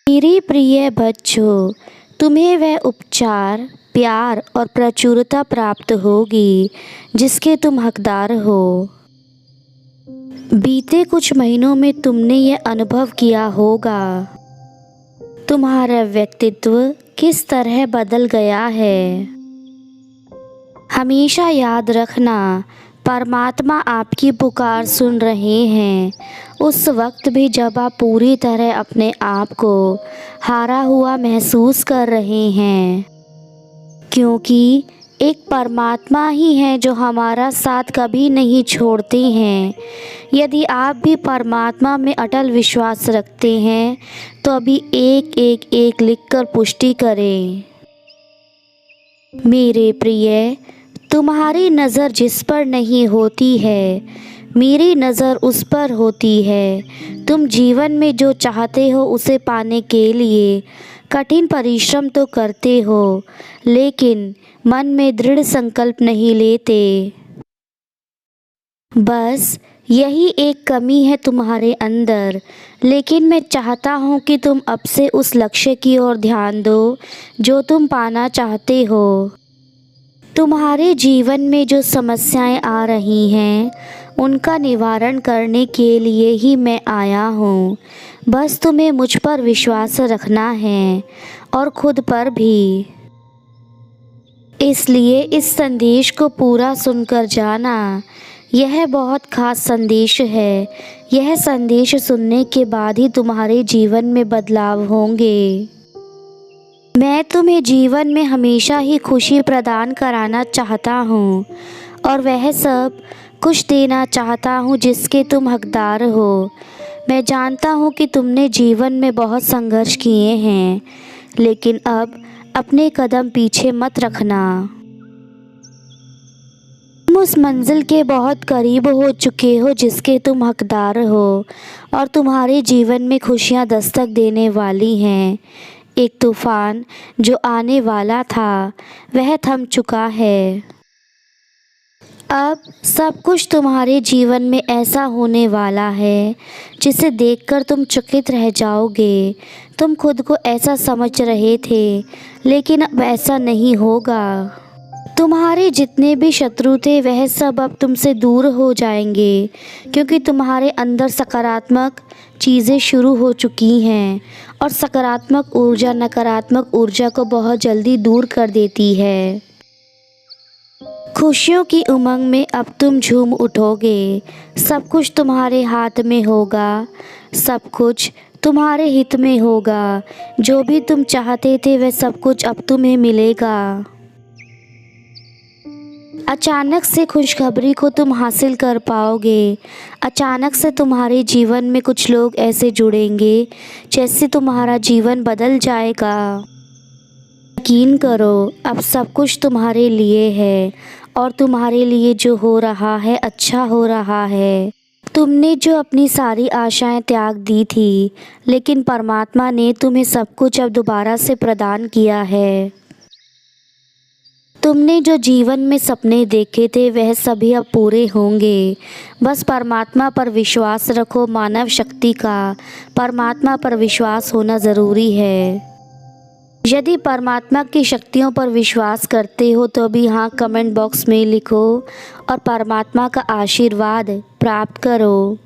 मेरे प्रिय बच्चों, तुम्हें वह उपचार, प्यार और प्रचुरता प्राप्त होगी जिसके तुम हकदार हो। बीते कुछ महीनों में तुमने यह अनुभव किया होगा, तुम्हारा व्यक्तित्व किस तरह बदल गया है। हमेशा याद रखना, परमात्मा आपकी पुकार सुन रहे हैं, उस वक्त भी जब आप पूरी तरह अपने आप को हारा हुआ महसूस कर रहे हैं, क्योंकि एक परमात्मा ही है जो हमारा साथ कभी नहीं छोड़ते हैं। यदि आप भी परमात्मा में अटल विश्वास रखते हैं तो अभी एक लिखकर पुष्टि करें। मेरे प्रिय, तुम्हारी नज़र जिस पर नहीं होती है, मेरी नज़र उस पर होती है। तुम जीवन में जो चाहते हो उसे पाने के लिए कठिन परिश्रम तो करते हो, लेकिन मन में दृढ़ संकल्प नहीं लेते। बस यही एक कमी है तुम्हारे अंदर, लेकिन मैं चाहता हूँ कि तुम अब से उस लक्ष्य की ओर ध्यान दो जो तुम पाना चाहते हो। तुम्हारे जीवन में जो समस्याएं आ रही हैं, उनका निवारण करने के लिए ही मैं आया हूँ। बस तुम्हें मुझ पर विश्वास रखना है और खुद पर भी। इसलिए इस संदेश को पूरा सुनकर जाना। यह बहुत खास संदेश है। यह संदेश सुनने के बाद ही तुम्हारे जीवन में बदलाव होंगे। मैं तुम्हें जीवन में हमेशा ही खुशी प्रदान कराना चाहता हूँ और वह सब कुछ देना चाहता हूँ जिसके तुम हकदार हो। मैं जानता हूँ कि तुमने जीवन में बहुत संघर्ष किए हैं, लेकिन अब अपने कदम पीछे मत रखना। तुम उस मंजिल के बहुत करीब हो चुके हो जिसके तुम हकदार हो और तुम्हारे जीवन में खुशियाँ दस्तक देने वाली हैं। एक तूफान जो आने वाला था वह थम चुका है। अब सब कुछ तुम्हारे जीवन में ऐसा होने वाला है जिसे देखकर तुम चकित रह जाओगे। तुम खुद को ऐसा समझ रहे थे, लेकिन अब ऐसा नहीं होगा। तुम्हारे जितने भी शत्रु थे वह सब अब तुमसे दूर हो जाएंगे, क्योंकि तुम्हारे अंदर सकारात्मक चीज़ें शुरू हो चुकी हैं और सकारात्मक ऊर्जा नकारात्मक ऊर्जा को बहुत जल्दी दूर कर देती है। खुशियों की उमंग में अब तुम झूम उठोगे। सब कुछ तुम्हारे हाथ में होगा, सब कुछ तुम्हारे हित में होगा। जो भी तुम चाहते थे वह सब कुछ अब तुम्हें मिलेगा। अचानक से खुशखबरी को तुम हासिल कर पाओगे। अचानक से तुम्हारे जीवन में कुछ लोग ऐसे जुड़ेंगे जैसे तुम्हारा जीवन बदल जाएगा। यकीन करो, अब सब कुछ तुम्हारे लिए है और तुम्हारे लिए जो हो रहा है अच्छा हो रहा है। तुमने जो अपनी सारी आशाएं त्याग दी थी, लेकिन परमात्मा ने तुम्हें सब कुछ अब दोबारा से प्रदान किया है। तुमने जो जीवन में सपने देखे थे वह सभी अब पूरे होंगे। बस परमात्मा पर विश्वास रखो। मानव शक्ति का परमात्मा पर विश्वास होना ज़रूरी है। यदि परमात्मा की शक्तियों पर विश्वास करते हो तो अभी हाँ कमेंट बॉक्स में लिखो और परमात्मा का आशीर्वाद प्राप्त करो।